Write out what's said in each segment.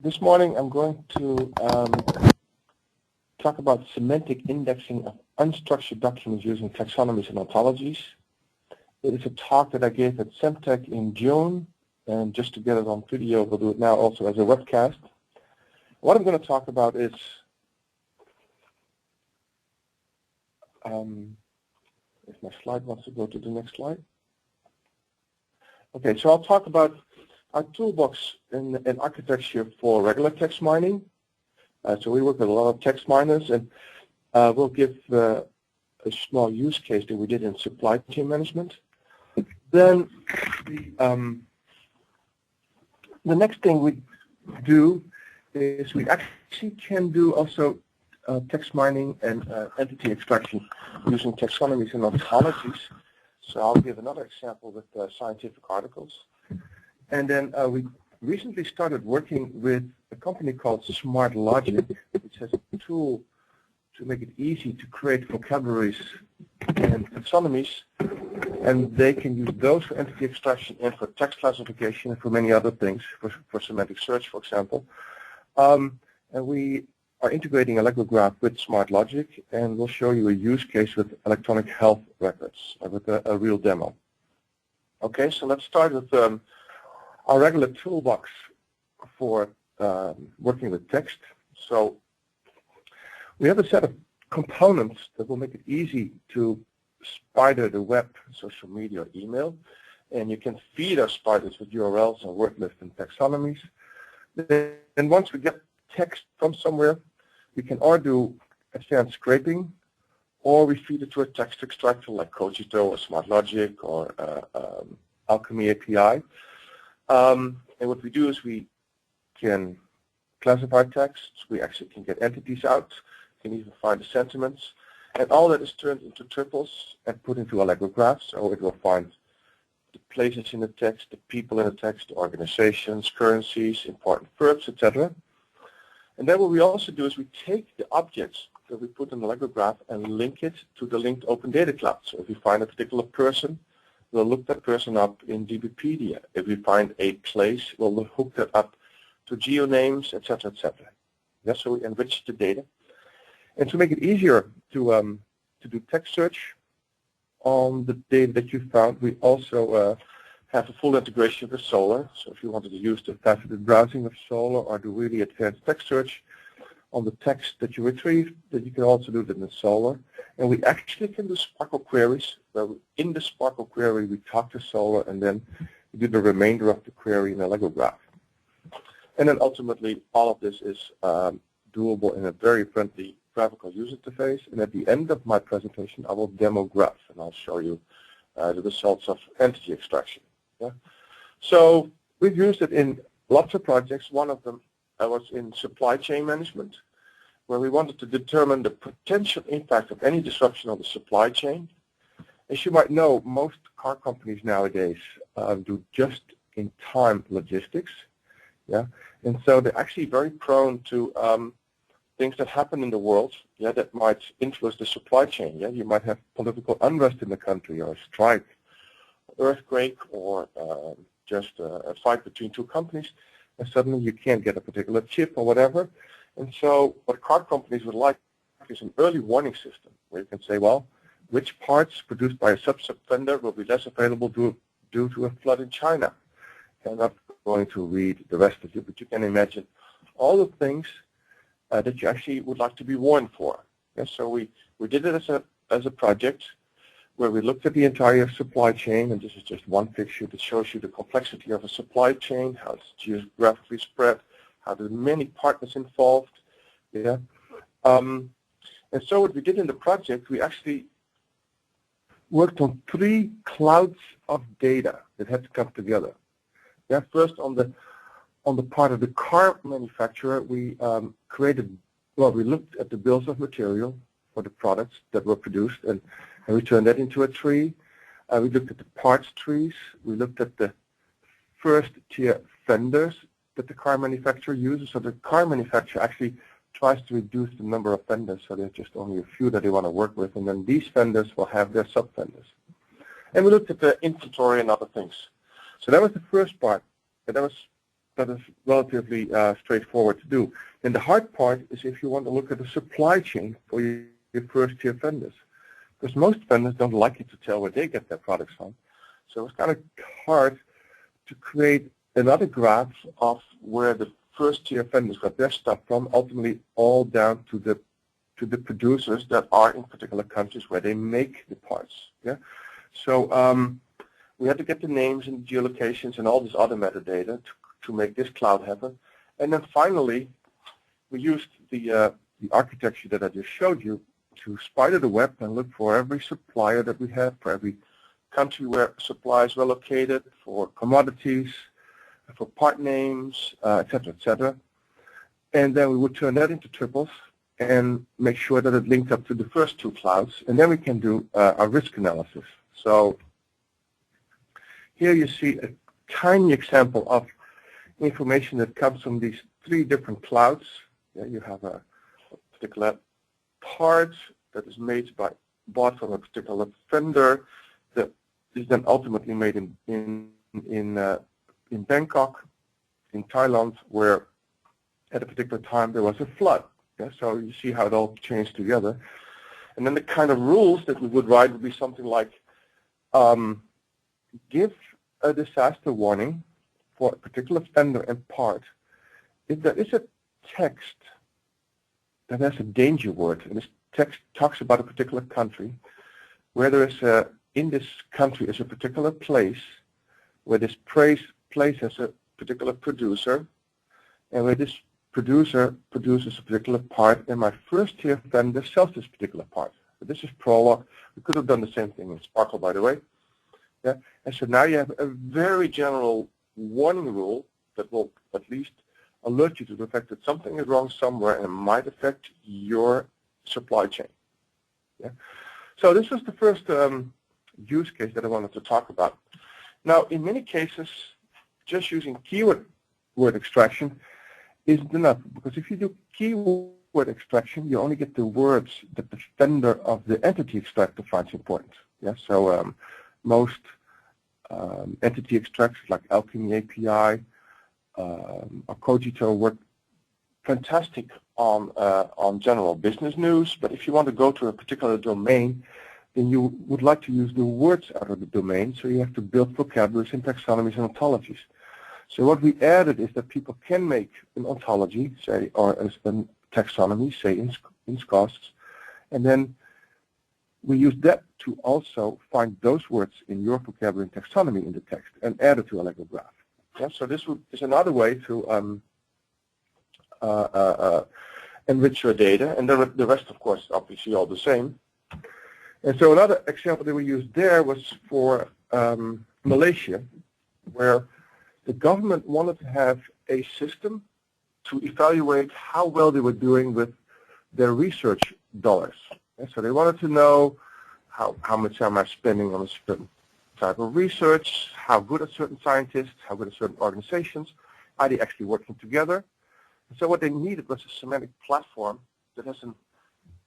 This morning I'm going to talk about semantic indexing of unstructured documents using taxonomies and ontologies. It is a talk that I gave at Semtech in June, and just to get it on video, we'll do it now also as a webcast. What I'm going to talk about is if my slide wants to go to the next slide. Okay, so I'll talk about our toolbox in architecture for regular text mining. So we work with a lot of text miners, and we'll give a small use case that we did in supply chain management. Then the next thing we do is we actually can do also text mining and entity extraction using taxonomies and ontologies. So I'll give another example with scientific articles. And then we recently started working with a company called SmartLogic, which has a tool to make it easy to create vocabularies and taxonomies. And they can use those for entity extraction and for text classification and for many other things, for semantic search, for example. And we are integrating Allegro Graph with SmartLogic, and we'll show you a use case with electronic health records, with a real demo. Okay, so let's start with our regular toolbox for working with text. So we have a set of components that will make it easy to spider the web, social media, or email. And you can feed our spiders with URLs and word lists and taxonomies. And once we get text from somewhere, we can or do advanced scraping, or we feed it to a text extractor like Cogito or SmartLogic or Alchemy API. And what we do is we can classify texts, we actually can get entities out, can even find the sentiments, and all that is turned into triples and put into Allegro Graph, so it will find the places in the text, the people in the text, the organizations, currencies, important verbs, etc. And then what we also do is we take the objects that we put in the Allegro Graph and link it to the linked Open Data Cloud. So if we find a particular person, we'll look that person up in DBpedia. If we find a place, we'll hook that up to geonames, etc., etc. Yeah, so we enrich the data. And to make it easier to do text search on the data that you found, we also have a full integration with Solr. So if you wanted to use the faceted browsing of Solr or do really advanced text search on the text that you retrieved, then you can also do that in Solr. And we actually can do Sparkle queries, where in the Sparkle query we talk to Solr and then we do the remainder of the query in Allegro Graph. And then ultimately all of this is doable in a very friendly graphical user interface. And at the end of my presentation I will demo Graph and I'll show you the results of entity extraction. Yeah? So we've used it in lots of projects. One of them was in supply chain management, where we wanted to determine the potential impact of any disruption on the supply chain. As you might know, most car companies nowadays do just-in-time logistics. Yeah, and so they're actually very prone to things that happen in the world, yeah, that might influence the supply chain. Yeah, you might have political unrest in the country, or a strike, earthquake, or just a fight between two companies, and suddenly you can't get a particular chip or whatever. And so what car companies would like is an early warning system where you can say, well, which parts produced by a sub-sub vendor will be less available due to a flood in China. I'm not going to read the rest of it, but you can imagine all the things that you actually would like to be warned for. Yeah, so we did it as a project where we looked at the entire supply chain, and this is just one picture that shows you the complexity of a supply chain, how it's geographically spread, how there's many partners involved. Yeah. And so what we did in the project, we actually worked on 3 clouds of data that had to come together. Yeah, first on the part of the car manufacturer, we we looked at the bills of material for the products that were produced, and we turned that into a tree. We looked at the parts trees. We looked at the first tier vendors that the car manufacturer uses. So the car manufacturer actually tries to reduce the number of vendors, so there's just only a few that they want to work with, and then these vendors will have their sub-vendors. And we looked at the inventory and other things. So that was the first part. And that was that is relatively straightforward to do. And the hard part is if you want to look at the supply chain for your first-tier vendors, because most vendors don't like you to tell where they get their products from. So it's kind of hard to create another graph of where the first-tier vendors got their stuff from, ultimately all down to the producers that are in particular countries where they make the parts. Yeah. So we had to get the names and geolocations and all this other metadata to make this cloud happen. And then finally, we used the architecture that I just showed you to spider the web and look for every supplier that we have, for every country where suppliers were located, for commodities, for part names, et cetera, and then we would turn that into triples and make sure that it linked up to the first two clouds, and then we can do our risk analysis. So here you see a tiny example of information that comes from these three different clouds. Yeah, you have a particular part that is bought from a particular vendor that is then ultimately made in Bangkok, in Thailand, where at a particular time there was a flood. Yeah, so you see how it all changed together. And then the kind of rules that we would write would be something like, give a disaster warning for a particular vendor and part. If there is a text that has a danger word, and this text talks about a particular country, where there is in this country is a particular place, where this place has a particular producer, and where this producer produces a particular part, and my first-tier vendor sells this particular part. So this is Prolog. We could have done the same thing in Sparkle, by the way. Yeah? And so now you have a very general warning rule that will at least alert you to the fact that something is wrong somewhere and might affect your supply chain. Yeah? So this was the first use case that I wanted to talk about. Now, in many cases, just using keyword extraction isn't enough, because if you do keyword extraction, you only get the words that the vendor of the entity extractor finds important. Yeah, so most entity extractors like Alchemy API or Cogito work fantastic on general business news, but if you want to go to a particular domain, then you would like to use the words out of the domain, so you have to build vocabularies and taxonomies and ontologies. So what we added is that people can make an ontology, say, or a taxonomy, say in SCOSS, and then we use that to also find those words in your vocabulary and taxonomy in the text and add it to a Lego graph. Yeah, so this is another way to enrich your data, and then the rest, of course, obviously all the same. And so another example that we used there was for Malaysia, where the government wanted to have a system to evaluate how well they were doing with their research dollars. And so they wanted to know how much am I spending on a certain type of research, how good are certain scientists, how good are certain organizations, are they actually working together? And so what they needed was a semantic platform that has an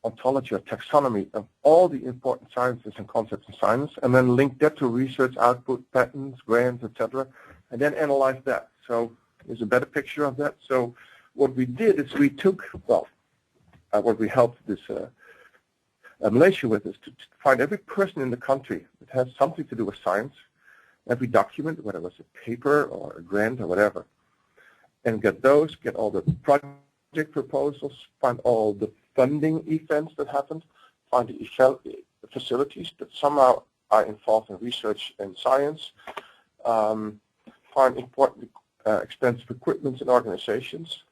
ontology or taxonomy of all the important sciences and concepts in science, and then link that to research output, patents, grants, etc., and then analyze that. So there's a better picture of that. So what we did is we took, what we helped this Malaysia with is to find every person in the country that has something to do with science, every document, whether it was a paper or a grant or whatever, and get all the project proposals, find all the funding events that happened, find the facilities that somehow are involved in research and science, find important expensive equipment and organizations,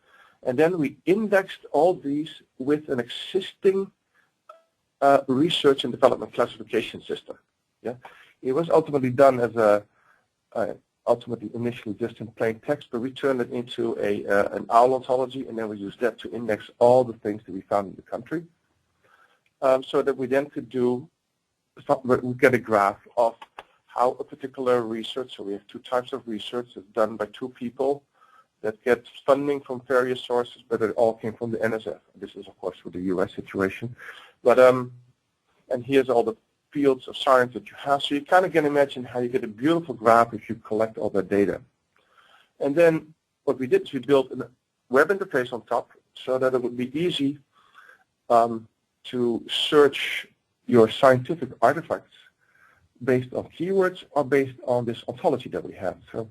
and then we indexed all these with an existing research and development classification system. Yeah, it was ultimately done as ultimately initially just in plain text, but we turned it into an OWL ontology, and then we used that to index all the things that we found in the country, so that we then could we get a graph of how a particular research, so we have two types of research that's done by two people that get funding from various sources, but it all came from the NSF. This is, of course, with the U.S. situation. But and here's all the fields of science that you have. So you kind of can imagine how you get a beautiful graph if you collect all that data. And then what we did is we built a web interface on top so that it would be easy to search your scientific artifacts based on keywords or based on this ontology that we have. So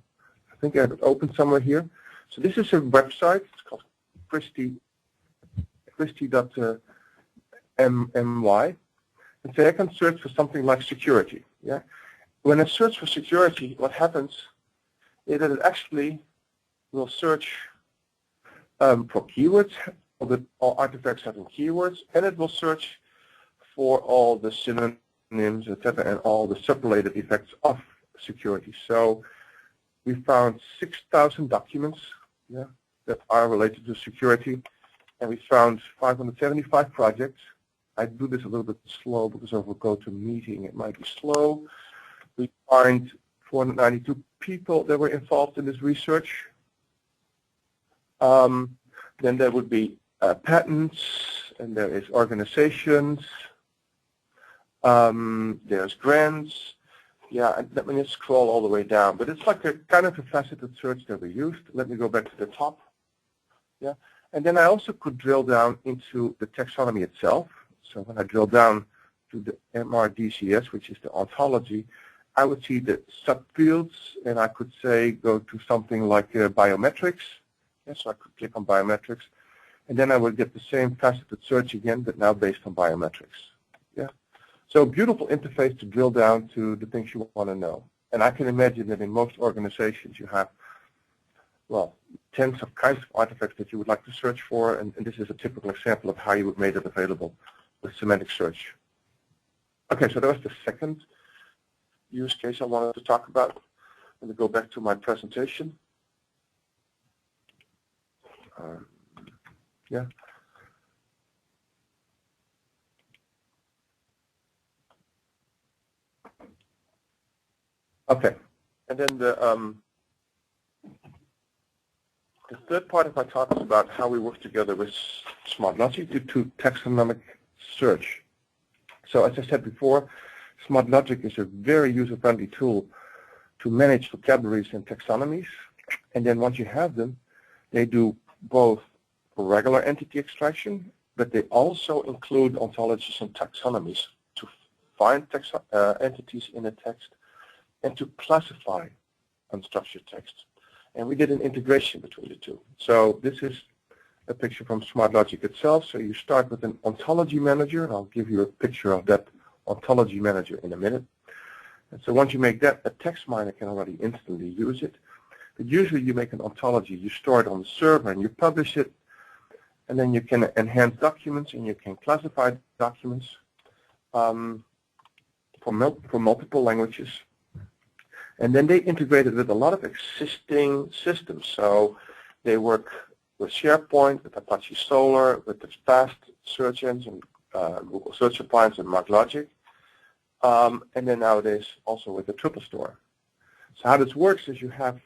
I think I have it open somewhere here. So this is a website. It's called Christie.my. And so I can search for something like security. Yeah. When I search for security, what happens is that it actually will search for keywords, all artifacts having keywords, and it will search for all the synonyms, etc., and all the subrelated effects of security. So we found 6,000 documents, yeah, that are related to security, and we found 575 projects. I do this a little bit slow because of a GoToMeeting. It might be slow. We find 492 people that were involved in this research. Then there would be patents, and there is organizations. There's grants. Yeah, let me just scroll all the way down. But it's like a kind of a faceted search that we used. Let me go back to the top. Yeah, and then I also could drill down into the taxonomy itself. So when I drill down to the MRDCS, which is the ontology, I would see the subfields, and I could say go to something like biometrics. Yeah, so I could click on biometrics, and then I would get the same faceted search again, but now based on biometrics. Yeah, so beautiful interface to drill down to the things you want to know. And I can imagine that in most organizations you have, well, tens of kinds of artifacts that you would like to search for, and this is a typical example of how you would make it available with semantic search. Okay, so that was the second use case I wanted to talk about. Let me go back to my presentation. Yeah. Okay, and then the third part of my talk is about how we work together with SmartLogic to do taxonomic search. So as I said before, SmartLogic is a very user-friendly tool to manage vocabularies and taxonomies. And then once you have them, they do both regular entity extraction, but they also include ontologies and taxonomies to find entities in a text and to classify unstructured text. And we did an integration between the two. So this is a picture from SmartLogic itself. So you start with an ontology manager, and I'll give you a picture of that ontology manager in a minute. And so once you make that, a text miner can already instantly use it. But usually you make an ontology, you store it on the server and you publish it, and then you can enhance documents and you can classify documents for multiple languages. And then they integrated with a lot of existing systems. So they work with SharePoint, with Apache Solr, with the fast search engine, Google Search Appliance and MarkLogic, and then nowadays also with the TripleStore. So how this works is you have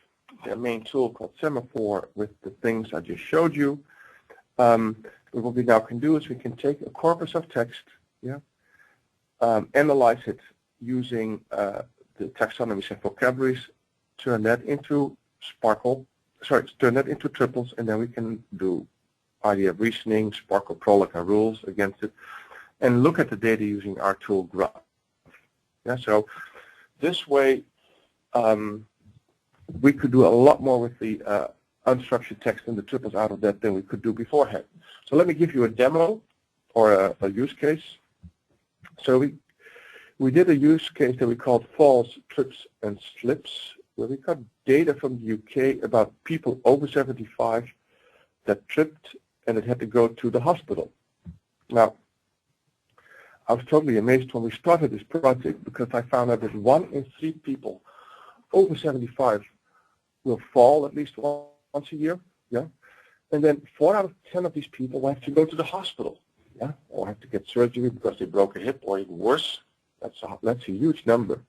their main tool called Semaphore with the things I just showed you. What we now can do is we can take a corpus of text, yeah, analyze it using the taxonomies and vocabularies, turn that into turn that into triples, and then we can do idea of reasoning, SPARQL prolog and rules against it, and look at the data using our tool Graph. Yeah, so this way we could do a lot more with the unstructured text and the triples out of that than we could do beforehand. So let me give you a demo or a use case. So we did a use case that we called false trips and slips, where we got data from the UK about people over 75 that tripped and it had to go to the hospital. Now, I was totally amazed when we started this project because I found out that 1 in 3 people over 75 will fall at least once a year, yeah, and then 4 out of 10 of these people will have to go to the hospital, yeah, or have to get surgery because they broke a hip, or even worse. That's a huge number.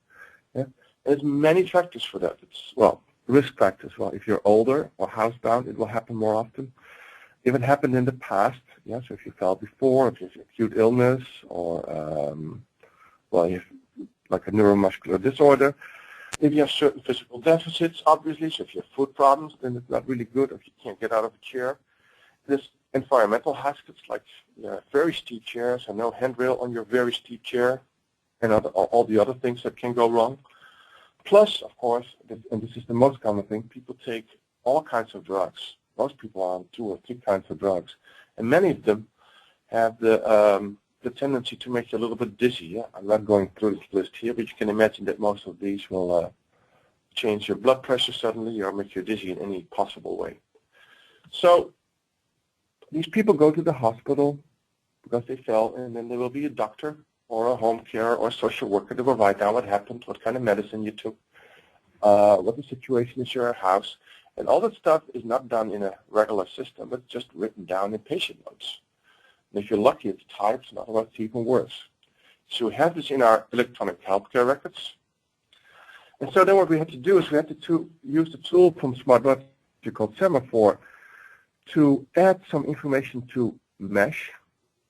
Yeah, there's many factors for that. It's, well, risk factors. Well, if you're older or housebound, it will happen more often. If it happened in the past, yeah, so if you fell before, if you have acute illness, or well, you have like a neuromuscular disorder, If you have certain physical deficits, obviously, so if you have foot problems, then it's not really good if you can't get out of a chair. There's environmental hazards like very steep chairs and no handrail on your very steep chair, and all the other things that can go wrong. Plus, of course, and this is the most common thing, people take all kinds of drugs. Most people are on 2 or 3 kinds of drugs, and many of them have the tendency to make you a little bit dizzy. Yeah? I'm not going through this list here, but you can imagine that most of these will change your blood pressure suddenly or make you dizzy in any possible way. So these people go to the hospital because they fell, and then there will be a doctor or a home care or a social worker that will write down what happened, what kind of medicine you took, what the situation is in your house. And all that stuff is not done in a regular system. It's just written down in patient notes. And if you're lucky, it's typed, and otherwise it's even worse. So we have this in our electronic healthcare records. And so then what we had to do is we had to use the tool from SmartLogic called Semaphore to add some information to MESH.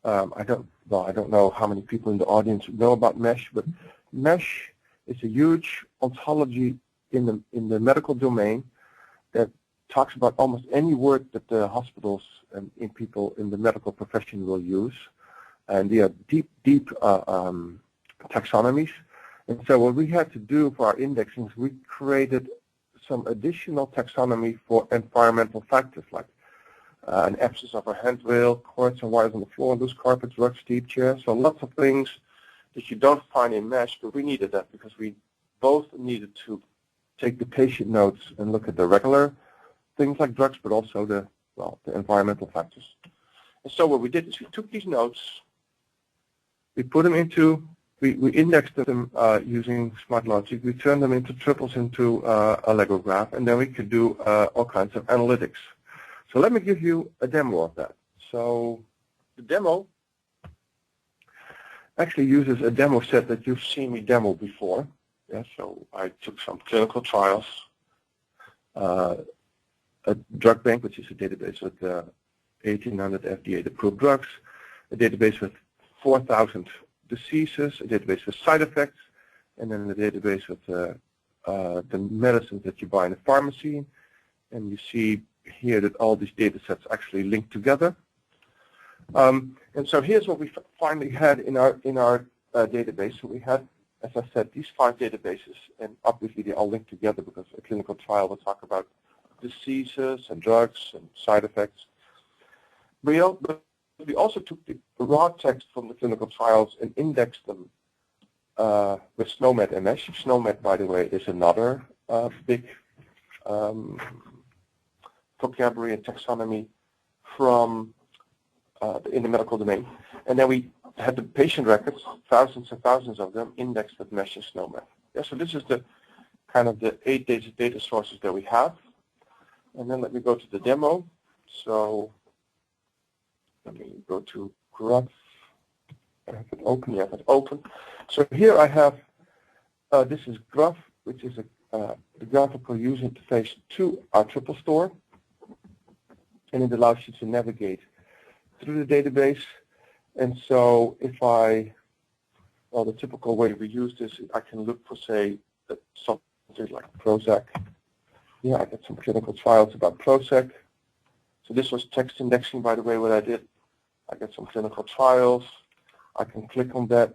I don't know how many people in the audience know about MESH, but MESH is a huge ontology in the medical domain that talks about almost any word that the hospitals and people in the medical profession will use. And they are deep taxonomies. And so what we had to do for our indexing is we created some additional taxonomy for environmental factors like an absence of a handrail, cords and wires on the floor, loose carpets, rugs, steep chairs. So lots of things that you don't find in MESH, but we needed that because we both needed to take the patient notes and look at the regular things like drugs, but also the environmental factors. And so what we did is we took these notes, we put them into, we indexed them using SmartLogic, we turned them into triples into a Lego graph, and then we could do all kinds of analytics. So let me give you a demo of that. So the demo actually uses a demo set that you've seen me demo before. Yeah, so I took some clinical trials, a drug bank, which is a database with 1,800 FDA-approved drugs, a database with 4,000 diseases, a database with side effects, and then a database with the medicines that you buy in the pharmacy. And you see here that all these data sets actually link together. And so here's what we finally had in our database. So we had, as I said, these 5 databases, and obviously they all link together because a clinical trial will talk about diseases and drugs and side effects. We also took the raw text from the clinical trials and indexed them with SNOMED and MESH. SNOMED, by the way, is another big vocabulary and taxonomy from in the medical domain. And then we had the patient records, thousands and thousands of them, indexed with MESH and SNOMED. Yeah, so this is the kind of the 8 data sources that we have. And then let me go to the demo. So let me go to Graph. I have it open. Yeah, I have it open. So here I have, this is Graph, which is the graphical user interface to our triple store. And it allows you to navigate through the database. And so if the typical way we use this, I can look for, say, something like Prozac. Yeah, I got some clinical trials about Prozac. So this was text indexing, by the way, what I did. I got some clinical trials. I can click on that.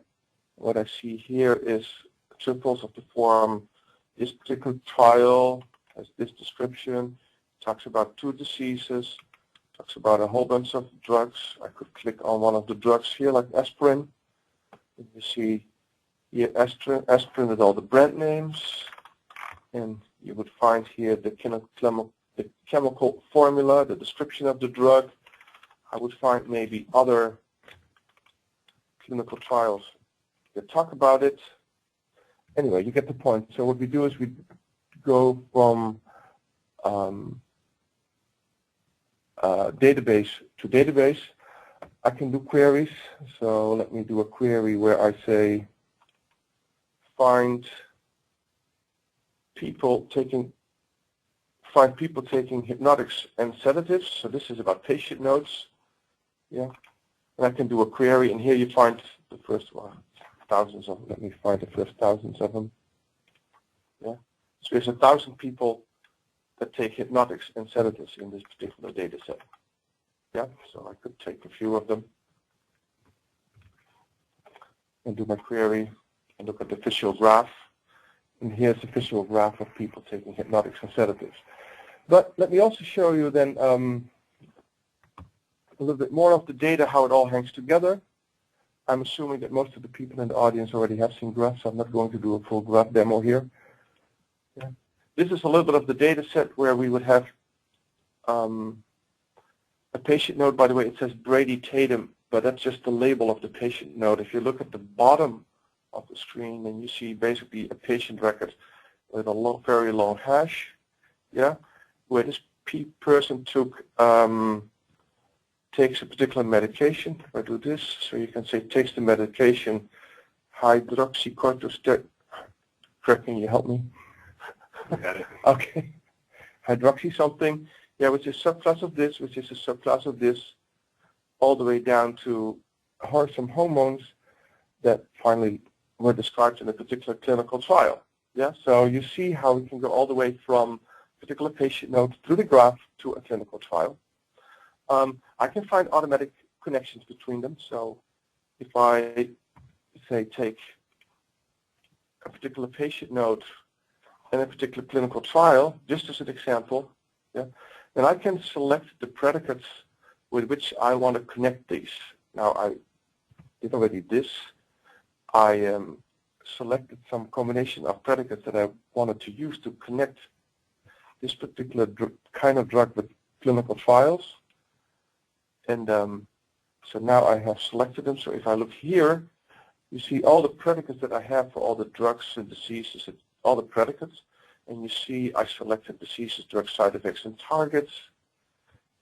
What I see here is triples of the form. This particular trial has this description. Talks about 2 diseases, talks about a whole bunch of drugs. I could click on one of the drugs here, like aspirin. You see here aspirin with all the brand names, and you would find here the chemical formula, the description of the drug. I would find maybe other clinical trials that talk about it. Anyway, you get the point. So what we do is we go from database to database. I can do queries. So let me do a query where I say find people taking hypnotics and sedatives. So this is about patient notes. Yeah. And I can do a query, and here you find the first one. Thousands of them. Let me find the first thousands of them. Yeah, so there's 1,000 people that take hypnotics and sedatives in this particular data set. Yeah, so I could take a few of them and do my query and look at the visual graph. And here's the visual graph of people taking hypnotics and sedatives. But let me also show you then a little bit more of the data, how it all hangs together. I'm assuming that most of the people in the audience already have seen graphs, so I'm not going to do a full graph demo here. Yeah. This is a little bit of the data set where we would have a patient node. By the way, it says Brady Tatum, but that's just the label of the patient node. If you look at the bottom of the screen, then you see basically a patient record with a very long hash, yeah, where this person takes a particular medication. If I do this, so you can say takes the medication hydroxycorticosteroid. Greg, can you help me? Got it. Okay. Hydroxy something, yeah, which is a subclass of this, which is a subclass of this, all the way down to some hormones that finally were described in a particular clinical trial. Yeah, so you see how we can go all the way from particular patient node through the graph to a clinical trial. I can find automatic connections between them. So if I say take a particular patient node and a particular clinical trial, just as an example, yeah, then I can select the predicates with which I want to connect these. Now I did already this. I selected some combination of predicates that I wanted to use to connect this particular kind of drug with clinical trials. And so now I have selected them. So if I look here, you see all the predicates that I have for all the drugs and diseases, all the predicates. And you see I selected diseases, drugs, side effects, and targets.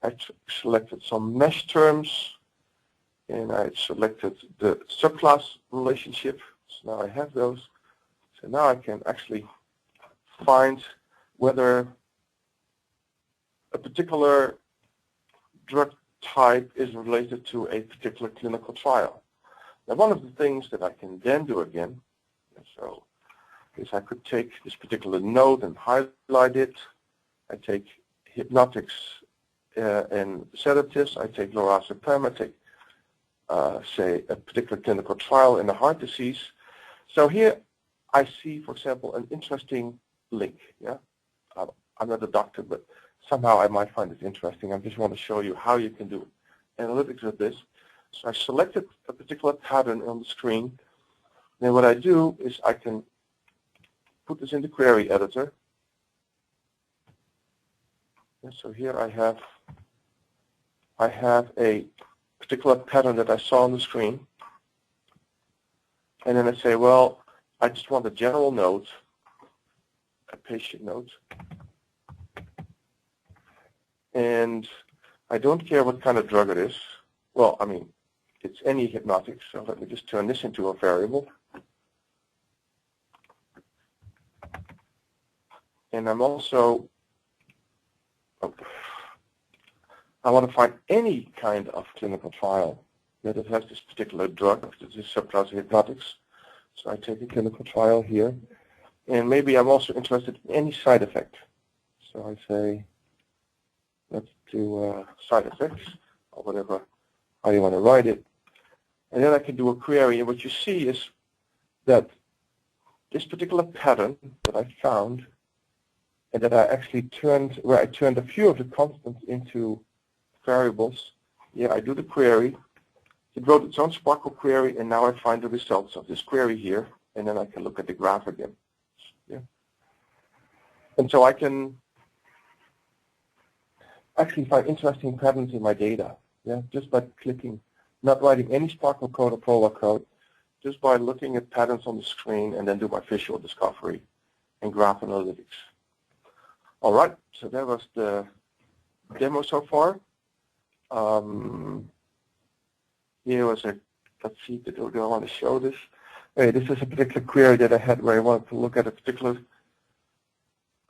I selected some mesh terms. And I selected the subclass relationship. So now I have those. So now I can actually find whether a particular drug type is related to a particular clinical trial. Now, one of the things that I can then do again, so is I could take this particular node and highlight it. I take hypnotics and sedatives. I take lorazepam. I take, say, a particular clinical trial in a heart disease. So here I see, for example, an interesting link. Yeah, I'm not a doctor, but somehow I might find it interesting. I just want to show you how you can do analytics with this. So I selected a particular pattern on the screen. Then what I do is I can put this in the query editor. And so here I have a particular pattern that I saw on the screen. And then I say, well, I just want a general note, a patient note. And I don't care what kind of drug it is. Well, I mean, it's any hypnotic, so let me just turn this into a variable. And I'm also, I want to find any kind of clinical trial that it has this particular drug, this subclass of hypnotics. So I take a clinical trial here. And maybe I'm also interested in any side effect. So I say, let's do side effects, or whatever, how you want to write it. And then I can do a query, and what you see is that this particular pattern that I found, and that I actually where I turned a few of the constants into variables. Yeah, I do the query. It wrote its own SPARQL query, and now I find the results of this query here, and then I can look at the graph again. Yeah. And so I can actually find interesting patterns in my data, yeah, just by clicking, not writing any SPARQL code or Prolog code, just by looking at patterns on the screen and then do my visual discovery and graph analytics. All right, so that was the demo so far. Here was let's see, do I want to show this? Hey, this is a particular query that I had where I wanted to look at a particular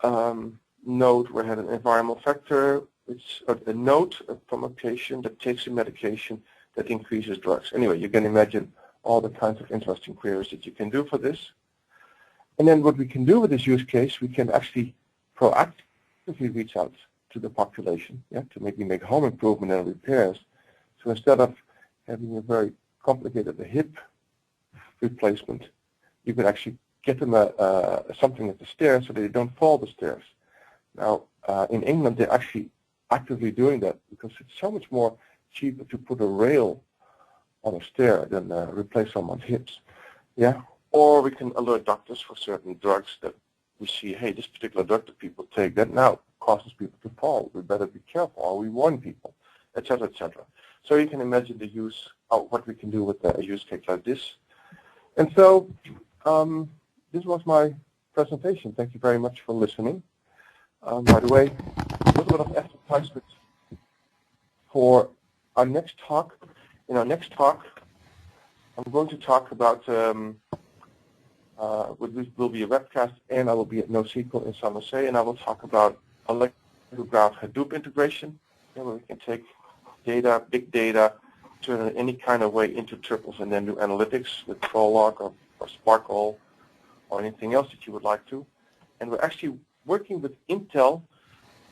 node where I had an environmental factor, which a note from a patient that takes a medication that increases drugs. Anyway, you can imagine all the kinds of interesting queries that you can do for this. And then what we can do with this use case, we can actually proactively reach out to the population, to maybe make home improvement and repairs. So instead of having a very complicated hip replacement, you could actually get them something at the stairs so that they don't fall the stairs. Now, in England, they're actually actively doing that because it's so much more cheaper to put a rail on a stair than replace someone's hips. Or we can alert doctors for certain drugs that we see, hey, this particular drug that people take, that now causes people to fall. We better be careful, or we warn people, etc., etc. So you can imagine the use of what we can do with a use case like this. And so this was my presentation. Thank you very much for listening. By the way, a little bit of advertisement for our next talk. In our next talk, I'm going to talk about which will be a webcast, and I will be at NoSQL in San Jose, and I will talk about Allegro Graph Hadoop integration, where we can take data, big data, turn it any kind of way into triples, and then do analytics with Prolog or Sparkle or anything else that you would like to. And we're actually working with Intel,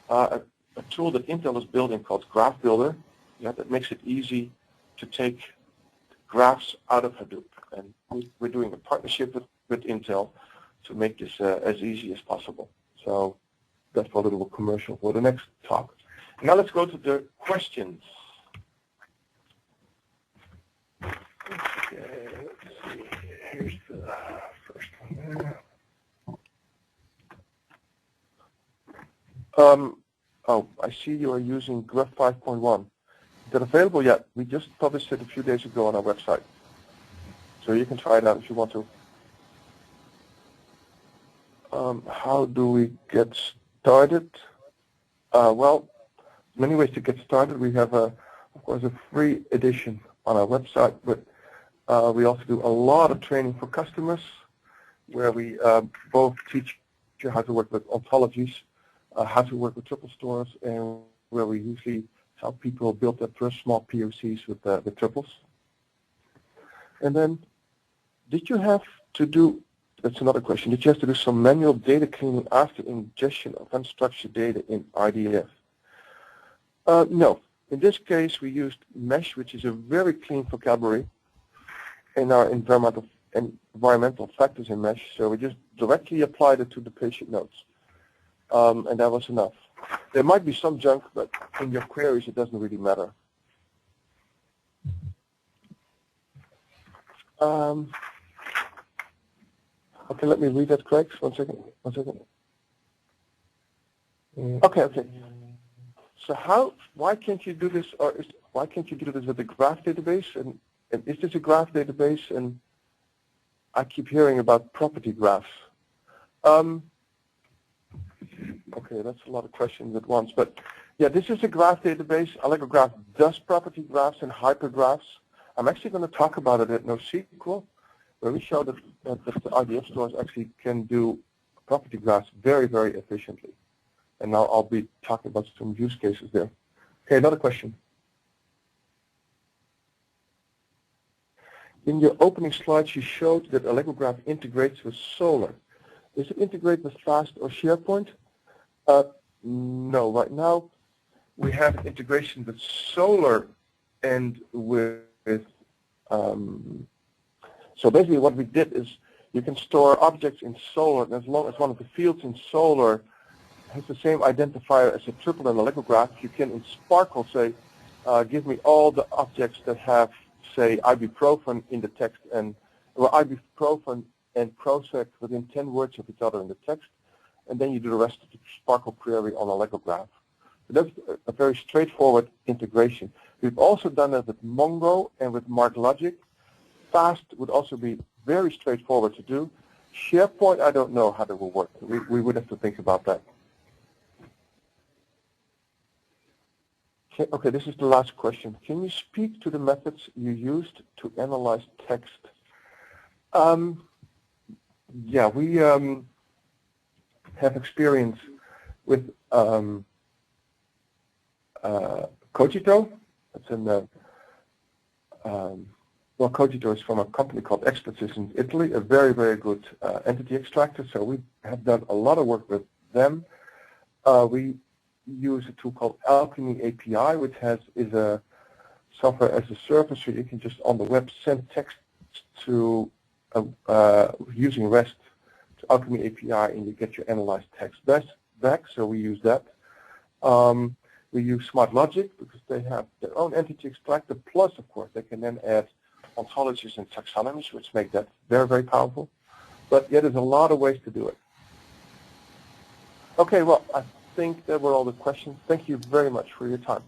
a tool that Intel is building called Graph Builder, that makes it easy to take graphs out of Hadoop. And we're doing a partnership with Intel to make this as easy as possible. So that's a little commercial for the next talk. Now let's go to the questions. Okay, let's see. Here's the first one there. Oh, I see you are using Graph 5.1. Is that available yet? We just published it a few days ago on our website. So you can try it out if you want to. How do we get started? Well, many ways to get started. We have, of course, a free edition on our website, but we also do a lot of training for customers where we both teach you how to work with ontologies, how to work with triple stores, and where we usually help people build their first small POCs with triples. And then, did you have to do, that's another question, did you have to do some manual data cleaning after ingestion of unstructured data in IDF? No. In this case, we used Mesh, which is a very clean vocabulary in our environmental factors in Mesh, so we just directly applied it to the patient notes. And that was enough. There might be some junk, but in your queries, it doesn't really matter. Okay, let me read that, Craig. One second. Okay. So why can't you do this, why can't you do this with the graph database? And is this a graph database? And I keep hearing about property graphs. Okay, that's a lot of questions at once. But yeah, this is a graph database. Allegro Graph does property graphs and hypergraphs. I'm actually going to talk about it at NoSQL, where we show that the IDF stores actually can do property graphs very, very efficiently. And now I'll be talking about some use cases there. Okay, another question. In your opening slides, you showed that Allegro Graph integrates with Solr. Is it integrated with FAST or SharePoint? No, right now we have integration with Solr and with so basically what we did is you can store objects in Solr, and as long as one of the fields in Solr has the same identifier as a triple in Allegro Graph, you can in Sparkle say, give me all the objects that have, say, ibuprofen in the text, and well, ibuprofen and Prozac within 10 words of each other in the text, and then you do the rest of the Sparkle query on Allegro Graph. So that's a very straightforward integration. We've also done that with Mongo and with MarkLogic. FAST would also be very straightforward to do. SharePoint, I don't know how that will work. We would have to think about that. Okay, this is the last question. Can you speak to the methods you used to analyze text? Yeah, we have experience with Cogito. It's in the well, Cogito is from a company called Expertsys in Italy, a very, very good entity extractor. So we have done a lot of work with them. We use a tool called Alchemy API, which is a software as a service, so you can just on the web send text to using REST to Alchemy API, and you get your analyzed text back. So we use that. We use SmartLogic because they have their own entity extractor. Plus, of course, they can then add ontologies and taxonomies, which make that very, very powerful. But yeah, there's a lot of ways to do it. Okay, well, I think that were all the questions. Thank you very much for your time.